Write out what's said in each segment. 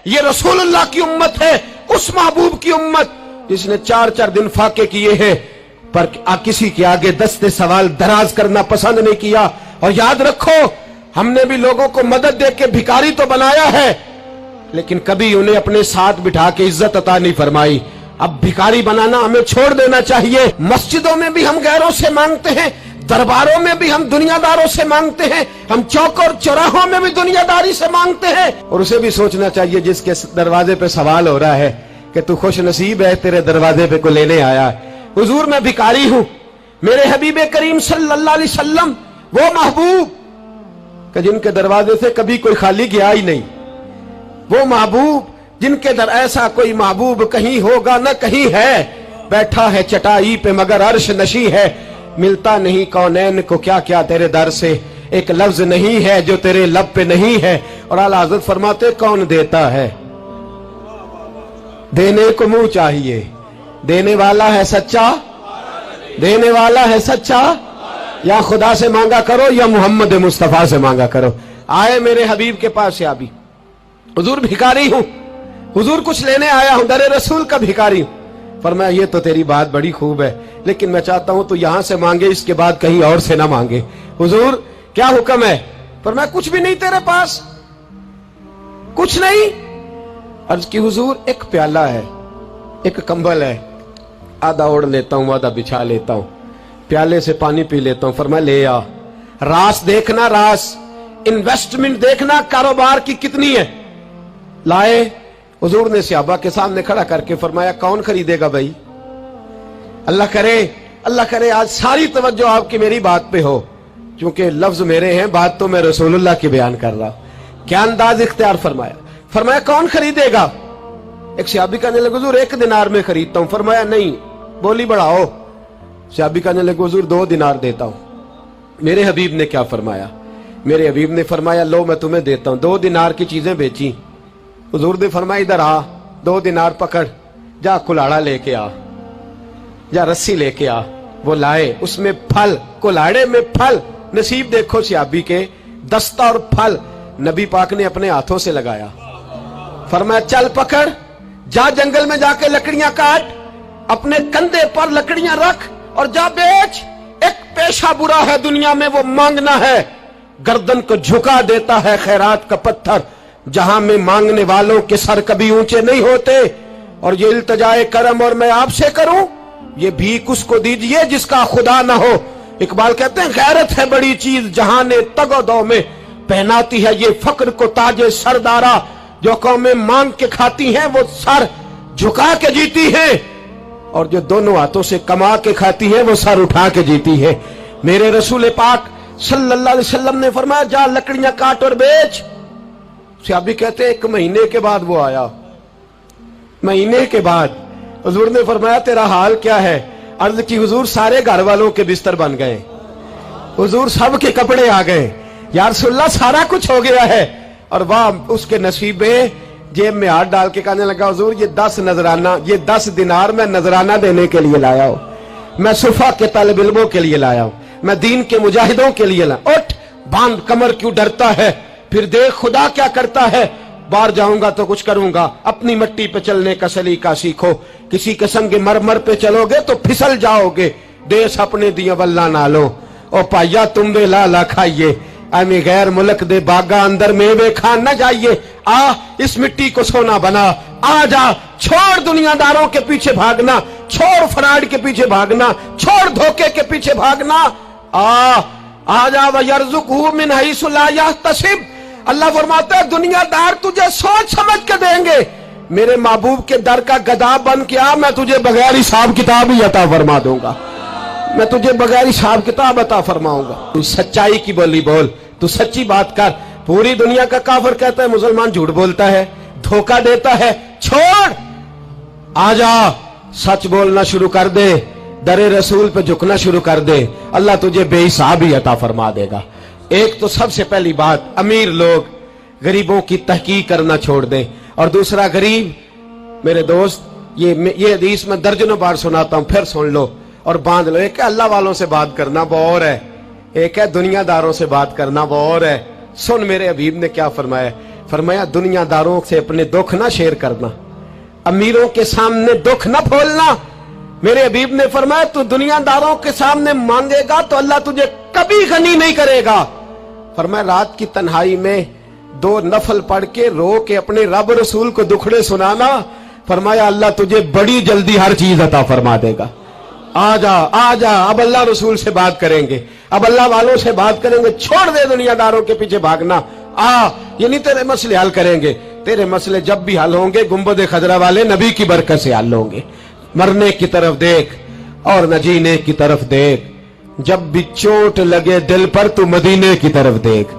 ये रसूलुल्लाह की उम्मत है, उस महबूब की उम्मत जिसने 4-4 दिन फाके किए हैं पर किसी के आगे दस्ते सवाल दराज करना पसंद नहीं किया। और याद रखो, हमने भी लोगों को मदद दे के भिखारी तो बनाया है, लेकिन कभी उन्हें अपने साथ बिठा के इज्जत अता नहीं फरमाई। अब भिखारी बनाना हमें छोड़ देना चाहिए। मस्जिदों में भी हम गैरों से मांगते हैं, दरबारों में भी हम दुनियादारों से मांगते हैं, हम चौक और चौराहों में भी दुनियादारी से मांगते हैं। और उसे भी सोचना चाहिए जिसके दरवाजे पे सवाल हो रहा है कि तू खुश नसीब है, तेरे दरवाजे पे को लेने आया। हुजूर मैं भिखारी हूं, मेरे हबीब करीम सल्लल्लाहु अलैहि वसल्लम वो महबूब कि जिनके दरवाजे से कभी कोई खाली गया ही नहीं, वो महबूब जिनके दर ऐसा कोई महबूब कहीं होगा न कहीं है, बैठा है चटाई पे मगर अर्श नशी है, मिलता नहीं कौनैन को क्या क्या तेरे दर से, एक लफ्ज नहीं है जो तेरे लब पे नहीं है। और आला हज़रत फरमाते कौन देता है, देने को मुंह चाहिए, देने वाला है सच्चा, देने वाला है सच्चा, या खुदा से मांगा करो या मोहम्मद मुस्तफा से मांगा करो। आए मेरे हबीब के पास या भी, हुजूर भिखारी हूं, हुजूर कुछ लेने आया हूं, दरे रसूल का भिखारी हूं। फरमाया ये तो तेरी बात बड़ी खूब है, लेकिन मैं चाहता हूं तो यहां से मांगे, इसके बाद कहीं और से ना मांगे। हुजूर क्या हुक्म है? फरमाया कुछ भी नहीं तेरे पास, कुछ नहीं। अर्ज की हुजूर एक प्याला है, एक कंबल है, आधा ओढ़ लेता हूं आधा बिछा लेता हूं, प्याले से पानी पी लेता हूं। फरमाया ले आ, रास देखना, रास इन्वेस्टमेंट देखना कारोबार की कितनी है। लाए, हुजूर ने सहाबा के सामने खड़ा करके फरमाया कौन खरीदेगा भाई? अल्लाह करे आज सारी तवज्जो आपकी मेरी बात पे हो, क्योंकि लफ्ज मेरे हैं, बात तो मैं रसूलुल्लाह की बयान कर रहा हूं। क्या अंदाज इख्तियार फरमाया। फरमाया कौन खरीदेगा? एक सहाबी कहने लगे हुजूर 1 दिनार में खरीदता हूं। फरमाया नहीं, बोली बढ़ाओ। सहाबी कहने लगे हुजूर 2 दिनार देता हूं। मेरे हबीब ने क्या फरमाया? मेरे हबीब ने फरमाया लो मैं तुम्हें देता हूं। 2 दिनार की चीजें बेची। हुजूर ने फरमाया इधर आ, 2 दिनार पकड़, जा कुल्हाड़ा लेके आ, जा रस्सी लेके आ। वो लाए, उसमें फल, कुल्हाड़े में फल। नसीब देखो सहाबी के, दस्ता और फल नबी पाक ने अपने हाथों से लगाया। फरमाया चल पकड़, जा जंगल में जाके लकड़ियां काट, अपने कंधे पर लकड़ियां रख और जा बेच। एक पेशा बुरा है दुनिया में, वो मांगना है, गर्दन को झुका देता है खैरात का पत्थर, जहां में मांगने वालों के सर कभी ऊंचे नहीं होते। और ये इल्तिजाए करम और मैं आपसे करूं, ये भीख उसको दीजिए जिसका खुदा ना हो। इकबाल कहते हैं गैरत है बड़ी चीज जहां ने तगोदो में पहनाती है ये फक्र को ताजे सरदारा। जो कौमें मांग के खाती हैं वो सर झुका के जीती हैं, और जो दोनों हाथों से कमा के खाती हैं वो सर उठा के जीती है। मेरे रसूल पाक सल्लल्लाहु अलैहि वसल्लम ने फरमाया जा लकड़ियां काट और बेच। सहाबी कहते हैं 1 महीने के बाद वो आया। महीने के बाद हुजूर ने फरमाया तेरा हाल क्या है? अर्ज की हुजूर सारे घर वालों के बिस्तर बन गए, हुजूर सब के कपड़े आ गए, या रसूलल्लाह सारा कुछ हो गया है। और वाह उसके नसीब में, जेब में हाथ डाल के कहने लगा हुजूर ये 10 नजराना, ये 10 दिनार मैं नजराना देने के लिए लाया हूं, मैं सुफा के तालिब इल्मों के लिए लाया हूं, मैं दीन के मुजाहिदों के लिए लाया। उठ बांध कमर, क्यों डरता है? फिर देख खुदा क्या करता है। बाहर जाऊंगा तो कुछ करूंगा, अपनी मिट्टी पे चलने का सलीका सीखो, किसी के संग मरमर पे चलोगे तो फिसल जाओगे, देश अपने दिया वल्ला ना लो। ओ पाइया तुम बे लाला खाइए, आमी गैर मुल्क दे बागा अंदर मेवे खान न जाइए। आ इस मिट्टी को सोना बना, आ जा, छोड़ दुनियादारों के पीछे भागना, छोड़ फ्रॉड के पीछे भागना, छोड़ धोखे के पीछे भागना। आ जा वयरज़ुक़हु मिन हैसु ला यहतसिब। अल्लाह फरमाता है दुनियादार तुझे सोच समझ के देंगे, मेरे महबूब के दर का गधा बन के आ, मैं तुझे बगैर हिसाब किताब ही अता फरमा दूंगा, मैं तुझे बगैर हिसाब किताब अता फरमाऊंगा। तू सच्चाई की बोली बोल, तू सच्ची बात कर। पूरी दुनिया का काफिर कहता है मुसलमान झूठ बोलता है, धोखा देता है, छोड़, आजा सच बोलना शुरू कर दे, दरे रसूल पे झुकना शुरू कर दे, अल्लाह तुझे बेहिसाब ही अता फरमा देगा। एक तो सबसे पहली बात, अमीर लोग गरीबों की तहकीक करना छोड़ दें। और दूसरा, गरीब मेरे दोस्त, ये हदीस में दर्जनों बार सुनाता हूं, फिर सुन लो और बांध लो। एक है अल्लाह वालों से बात करना, वो और है, एक है दुनियादारों से बात करना, वो और है। सुन मेरे हबीब ने क्या फरमाया। फरमाया दुनिया दारों से अपने दुख ना शेयर करना, अमीरों के सामने दुख ना खोलना। मेरे हबीब ने फरमाया तू दुनियादारों के सामने मांगेगा तो अल्लाह तुझे कभी गनी नहीं करेगा। फरमाया रात की तन्हाई में 2 नफल पढ़ के रो के अपने रब रसूल को दुखड़े सुनाना, फरमाया अल्लाह तुझे बड़ी जल्दी हर चीज अता फरमा देगा। आ जा अब अल्लाह रसूल से बात करेंगे, अब अल्लाह वालों से बात करेंगे, छोड़ दे दुनियादारों के पीछे भागना। ये नहीं तेरे मसले हल करेंगे, तेरे मसले जब भी हल होंगे गुंबद खजरा वाले नबी की बरकत से हल होंगे। मरने की तरफ देख और न जीने की तरफ देख, जब भी चोट लगे दिल पर तू मदीने की तरफ देख।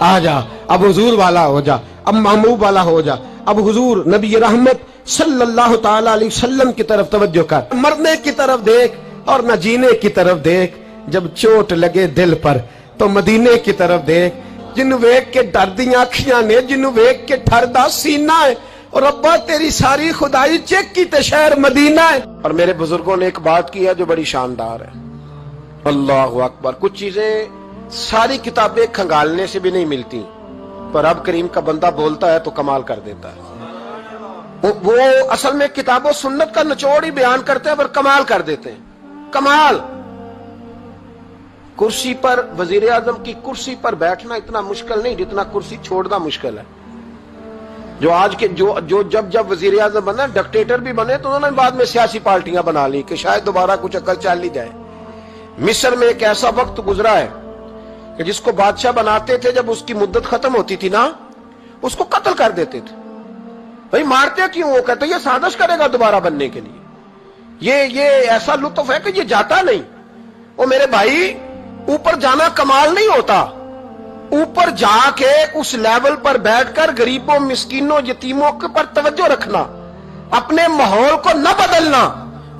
आ जा अब हुजूर वाला हो जा, अब महबूब वाला हो जा, अब हुजूर नबी रहमत सल्लल्लाहु ताला अलैहि वसल्लम की तरफ तवज्जो कर। मरने की तरफ देख और न जीने की तरफ देख, जब चोट लगे दिल पर तो मदीने की तरफ देख। जिन्नू वेख के डरदियां अखियां ने, जिन्नू वेख के ठरदा सीना है, और रब्बा तेरी सारी खुदाई चेक की ते शहर मदीना है। और मेरे बुजुर्गों ने एक बात की है जो बड़ी शानदार है, अल्लाहु अकबर। कुछ चीजें सारी किताबें खंगालने से भी नहीं मिलती, पर रब करीम का बंदा बोलता है तो कमाल कर देता है। वो असल में किताबों सुन्नत का निचोड़ ही बयान करते हैं पर कमाल कर देते हैं, कमाल। कुर्सी पर, वजीर आजम की कुर्सी पर बैठना इतना मुश्किल नहीं जितना कुर्सी छोड़ना मुश्किल है। जो आज के जो जब वजीर आजम बना, डिक्टेटर भी बने तो उन्होंने बाद में सियासी पार्टियां बना ली कि शायद दोबारा कुछ अकल चल ही जाए। मिस्र में एक ऐसा वक्त गुजरा है कि जिसको बादशाह बनाते थे, जब उसकी मुद्दत खत्म होती थी ना, उसको कत्ल कर देते थे। भाई मारते क्यों? वो कहते ये साजिश करेगा दोबारा बनने के लिए। ये ऐसा लुत्फ है कि ये जाता नहीं। वो मेरे भाई, ऊपर जाना कमाल नहीं होता, ऊपर जाके उस लेवल पर बैठकर गरीबों, मिस्कीनों, यतीमों के पर तवज्जो रखना, अपने माहौल को न बदलना।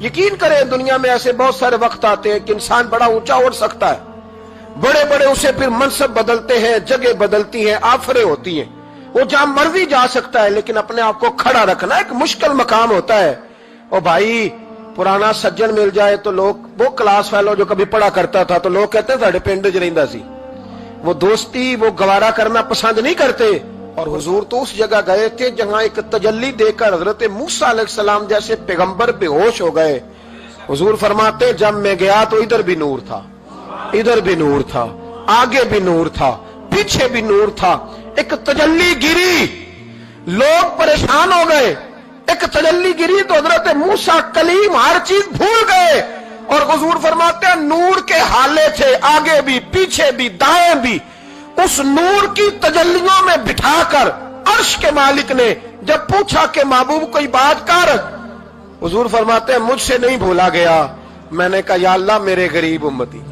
यकीन करें दुनिया में ऐसे बहुत सारे वक्त आते हैं कि इंसान बड़ा ऊंचा उड़ सकता है, बड़े बड़े उसे फिर मनसब बदलते हैं, जगह बदलती हैं, आफरें होती हैं, वो जहां मर्जी जा सकता है, लेकिन अपने आप को खड़ा रखना एक मुश्किल मकाम होता है। ओ भाई, पुराना सज्जन मिल जाए तो लोग, वो क्लास फेलो जो कभी पढ़ा करता था तो लोग कहते हैं साढ़े पिंड च रहिंदा सी, वो दोस्ती वो गवारा करना पसंद नहीं करते। और हुजूर तो उस जगह गए थे जहां एक तजल्ली देकर हजरत मूसा अलैहिस्सलाम जैसे पैगंबर बेहोश हो गए। हुजूर फरमाते जब मैं गया तो इधर भी नूर था, इधर भी नूर था, आगे भी नूर था, पीछे भी नूर था। एक तजल्ली गिरी, लोग परेशान हो गए। एक तजल्ली गिरी तो हजरत मूसा कलीम हर चीज भूल गए। और हुजूर फरमाते हैं नूर के हाले थे, आगे भी, पीछे भी, दाएं भी। उस नूर की तजल्लियों में बिठाकर अर्श के मालिक ने जब पूछा कि महबूब कोई बात कर, हुजूर फरमाते हैं मुझसे नहीं भूला गया। मैंने कहा या अल्लाह मेरे गरीब उम्मती,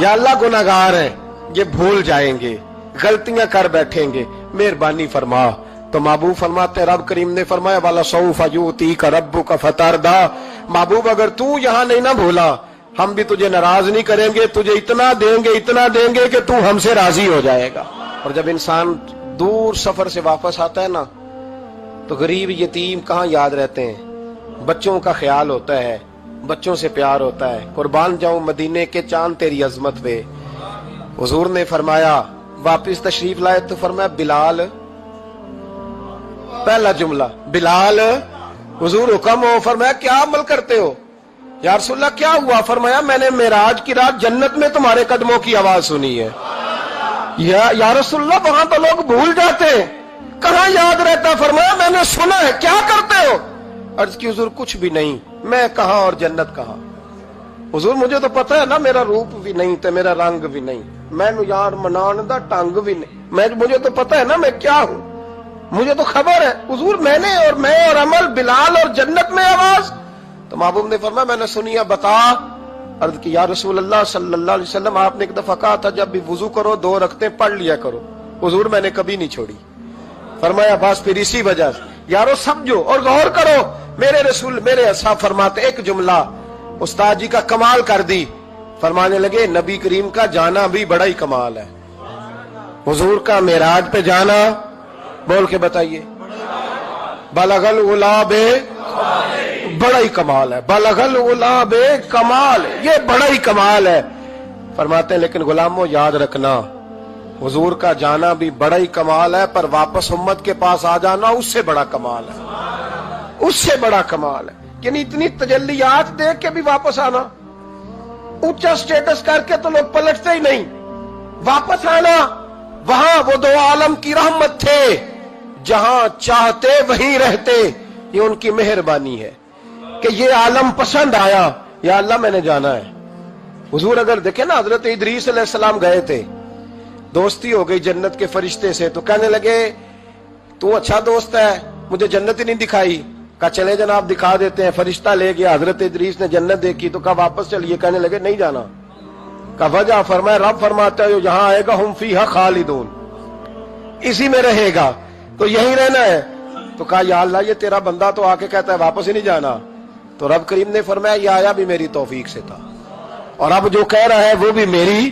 या अल्लाह गुनाहगार हैं, ये भूल जाएंगे, गलतियां कर बैठेंगे, मेहरबानी फरमा। तो महबूब फरमाते रब करीम ने फरमाया वाला सौफ यूती का रब्बु का फतारदा, महबूब अगर तू यहां नहीं ना भूला हम भी तुझे नाराज नहीं करेंगे, तुझे इतना देंगे कि तू हमसे राजी हो जाएगा। और जब इंसान दूर सफर से वापस आता है ना, तो गरीब यतीम कहाँ याद रहते हैं, बच्चों का ख्याल होता है, बच्चों से प्यार होता है। कुर्बान जाऊं मदीने के चांद तेरी अजमत पे। हुजूर ने फरमाया वापिस तशरीफ लाए तो फरमाया बिलाल, पहला जुमला बिलाल, हुजूर हुक्म हो। फरमाया क्या अमल करते हो? या रसूलल्लाह क्या हुआ? फरमाया मैंने मेराज की रात जन्नत में तुम्हारे कदमों की आवाज सुनी है। या रसूलल्लाह वहां तो लोग भूल जाते हैं, कहां याद रहता? फरमाया मैंने सुना है। क्या करते हो? अर्ज की हुजूर कुछ भी नहीं। मैं कहां और जन्नत कहां? हुजूर मुझे तो पता है ना, मेरा रूप भी नहीं तो मेरा रंग भी नहीं, मैनू यार मनान दा टंग भी नहीं, मुझे तो पता है ना मैं क्या हूं, मुझे तो खबर है। हुजूर मैं और अमल, बिलाल और जन्नत में आवाज। तो महबूब ने फरमाया मैंने सुनी है, बता। अर्ज की या रसूल अल्लाह सल्लल्लाहु अलैहि वसल्लम आपने एक दफा कहा था जब भी वुजू करो 2 रकते पढ़ लिया करो। हुजूर मैंने कभी नहीं छोड़ी। फरमाया बस फिर इसी वजह से यारो समझो और गौर करो। मेरे रसूल मेरे असहाब फरमाते एक जुमला उस्ताद जी का कमाल कर दी। फरमाने लगे नबी करीम का जाना भी बड़ा ही कमाल है। हुजूर का मेराज पे जाना, बोल के बताइए, बलगल उलाबे, बड़ा ही कमाल है। बलगल उलाबे कमाल, ये बड़ा ही कमाल है। फरमाते हैं लेकिन गुलामों याद रखना حضور کا جانا بھی بڑا ہی کمال ہے، پر واپس امت کے پاس آ جانا اس سے بڑا کمال ہے، اس سے بڑا کمال ہے۔ یعنی اتنی تجلیات دیکھ کے بھی واپس آنا، اونچا سٹیٹس کر کے تو لوگ پلٹتے ہی نہیں، واپس آنا، وہاں وہ دو عالم کی رحمت تھے، جہاں چاہتے وہیں رہتے، یہ ان کی مہربانی ہے کہ یہ عالم پسند آیا، یا اللہ میں نے جانا ہے۔ حضور اگر دیکھیں نا، حضرت ادریس علیہ السلام گئے تھے، دوستی ہو گئی جنت کے فرشتے سے، تو کہنے لگے تو اچھا دوست ہے، مجھے جنت ہی نہیں دکھائی۔ کہا چلے جناب دکھا دیتے ہیں، فرشتہ لے گیا، حضرت ادریس نے جنت دیکھی تو کہا واپس چلیے، کہنے لگے نہیں جانا۔ کہا وجہ؟ فرمایا رب فرماتا ہے جو جہاں آئے گا ہم فیہا خالدون، اسی میں رہے گا، تو یہیں رہنا ہے۔ تو کہا یا اللہ یہ تیرا بندہ تو آ کے کہتا ہے واپس ہی نہیں جانا، تو رب کریم نے فرمایا یہ آیا بھی میری توفیق سے تھا، اور اب جو کہہ رہا ہے وہ بھی میری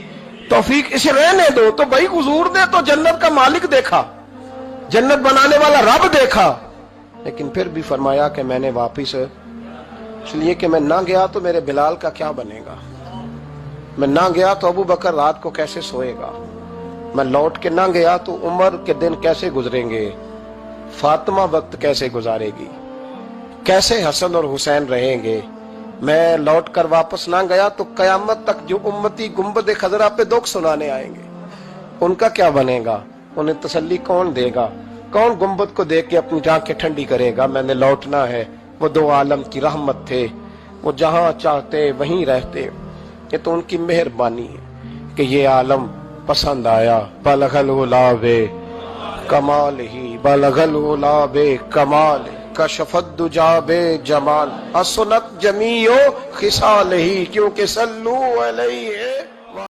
توفیق، اسے رہنے دو۔ تو بھائی حضور نے تو جنت کا مالک دیکھا، جنت بنانے والا رب دیکھا، لیکن پھر بھی فرمایا کہ میں نے واپس، اس لیے کہ میں نہ گیا تو میرے بلال کا کیا بنے گا، میں نہ گیا تو ابو بکر رات کو کیسے سوئے گا، میں لوٹ کے نہ گیا تو عمر کے دن کیسے گزریں گے، فاطمہ وقت کیسے گزارے گی، کیسے حسن اور حسین رہیں گے، میں لوٹ کر واپس نہ گیا تو قیامت تک جو امتی گنبد خضرا پہ دکھ سنانے آئیں گے ان کا کیا بنے گا، انہیں تسلی کون دے گا، کون گنبد کو دیکھ کے اپنی آنکھیں ٹھنڈی کرے گا۔ میں نے لوٹنا ہے، وہ دو عالم کی رحمت تھے، وہ جہاں چاہتے وہیں رہتے، یہ تو ان کی مہربانی ہے کہ یہ عالم پسند آیا۔ بلغ العلا بے کمال ہی، بلغ العلا بے کمال، کشف الدجا بے جمال، حسنت جمیع خصال ہی، کیونکہ صلو علیہ